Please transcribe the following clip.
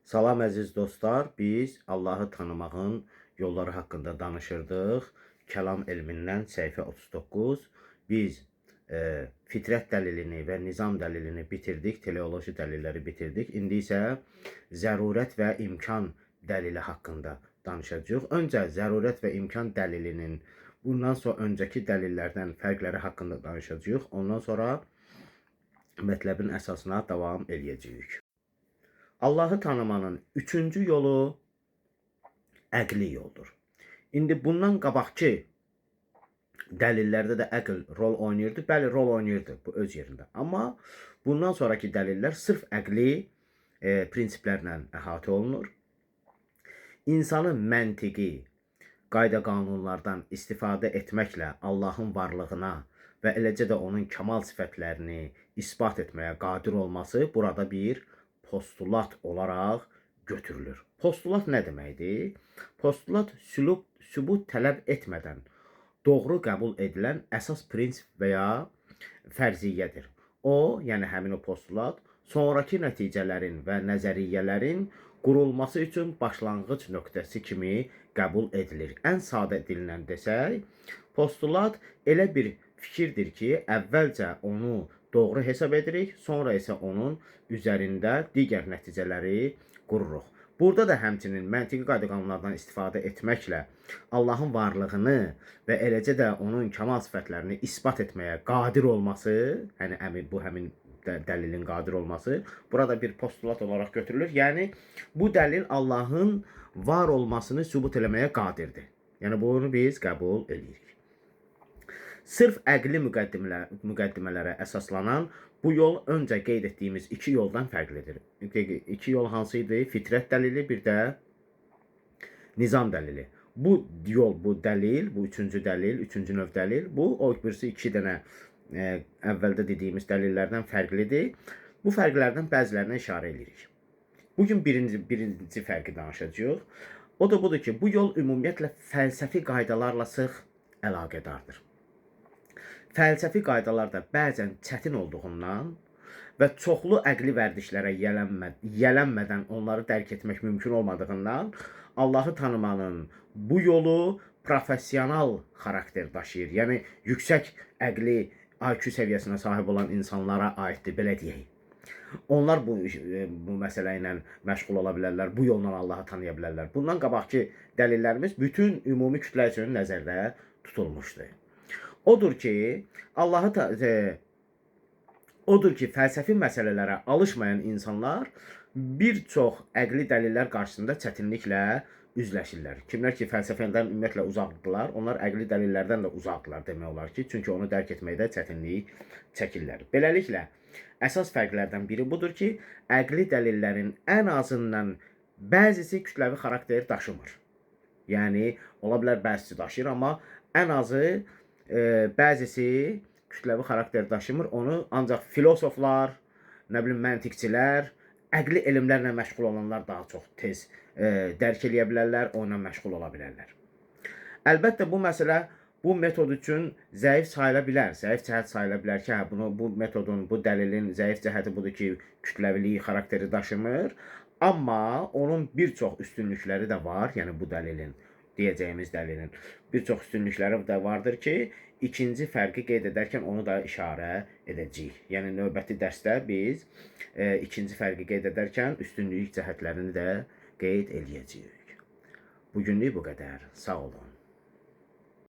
Salam əziz dostlar, biz Allahı tanımağın yolları haqqında danışırdıq. Kəlam elmindən səhifə 39. Biz fitrət dəlilini və nizam dəlilini bitirdik, teleoloji dəlilləri bitirdik. İndi isə zərurət və imkan dəlili haqqında danışacağıq. Öncə zərurət və imkan dəlilinin bundan sonra öncəki dəlillərdən fərqləri haqqında danışacağıq. Ondan sonra mətləbin əsasına davam edəcəyik. Allahı tanımanın üçüncü yolu əqli yoldur. İndi bundan qabaqki dəlillərdə də əql rol oynayırdı. Bəli, rol oynayırdı bu öz yerində. Amma bundan sonraki dəlillər sırf əqli prinsiplərlə əhatə olunur. İnsanın məntiqi, qayda qanunlardan istifadə etməklə Allahın varlığına və eləcə də onun kamal sifətlərini isbat etməyə qadir olması burada bir postulat olaraq götürülür. Postulat nə deməkdir? Postulat sübut tələb etmədən doğru qəbul edilən əsas prinsip və ya fərziyyədir. O, yəni həmin o postulat, sonraki nəticələrin və nəzəriyyələrin qurulması üçün başlanğıc nöqtəsi kimi qəbul edilir. Ən sadə dillə desək, postulat elə bir fikirdir ki, əvvəlcə onu doğru hesab edirik, sonra isə onun üzərində digər nəticələri qururuq. Burada da həmçinin məntiqi qayda qanunlardan istifadə etməklə Allahın varlığını və eləcə də onun kamal sifətlərini isbat etməyə qadir olması, yəni həmin dəlilin qadir olması burada bir postulat olaraq götürülür. Yəni bu dəlil Allahın var olmasını sübut eləməyə qadirdir. Yəni bunu biz qəbul edirik. Sırf əqli müqəddimələrə əsaslanan bu yol öncə qeyd etdiyimiz iki yoldan fərqlidir. İki yol hansı idi? Fitrət dəlili, bir də nizam dəlili. Bu yol, bu dəlil, bu üçüncü dəlil, üçüncü növ dəlil, bu o birisi iki dənə əvvəldə dediyimiz dəlillərdən fərqlidir. Bu fərqlərdən bəzilərinə işarə edirik. Bugün birinci fərqi danışacağıq. O da budur ki, bu yol ümumiyyətlə fəlsəfi qaydalarla sıx əlaqədardır. Fəlsəfi qaydalar da bəzən çətin olduğundan və çoxlu əqli vərdişlərə yələnmədən onları dərk etmək mümkün olmadığından Allahı tanımanın bu yolu professional xarakter daşıyır. Yəni yüksək əqli IQ səviyyəsinə sahib olan insanlara aiddir, belə deyək. Onlar bu məsələ ilə məşğul ola bilərlər, bu yolla Allahı tanıya bilərlər. Bundan qabaqki dəlillərimiz bütün ümumi kütlə üçün nəzərdə tutulmuşdur. Odur ki, fəlsəfi məsələlərə alışmayan insanlar bir çox əqli dəlillər qarşısında çətinliklə üzləşirlər. Kimlər ki, fəlsəfədən ümumiyyətlə uzaqdırlar, onlar əqli dəlillərdən də uzaqdırlar demək olar ki, çünki onu dərk etməkdə çətinlik çəkirlər. Beləliklə, əsas fərqlərdən biri budur ki, əqli dəlillərin ən azından bəzisi kütləvi xarakter daşımır. Yəni, ola bilər bəzisi daşıyır, amma ən azı bəzisi kütləvi xarakter daşımır. Onu ancaq filosoflar, məntiqçilər, əqli elmlərlə məşğul olanlar daha çox tez dərk eləyə bilərlər, onunla məşğul ola bilərlər. Əlbəttə, bu məsələ bu metod üçün zəif sayıla bilər. Zəif cəhət sayıla bilər ki, bu metodun, bu dəlilin zəif cəhəti budur ki, kütləviliyi xarakteri daşımır. Amma onun bir çox üstünlükləri də var, yəni bu dəlilin, deyəcəyimiz dəlilin bir çox üstünlükləri də vardır ki, ikinci fərqi qeyd edərkən onu da işarə edəcəyik. Yəni, növbəti dərsdə biz ikinci fərqi qeyd edərkən üstünlük cəhətlərini də qeyd edəcəyik. Bugünlük bu qədər. Sağ olun.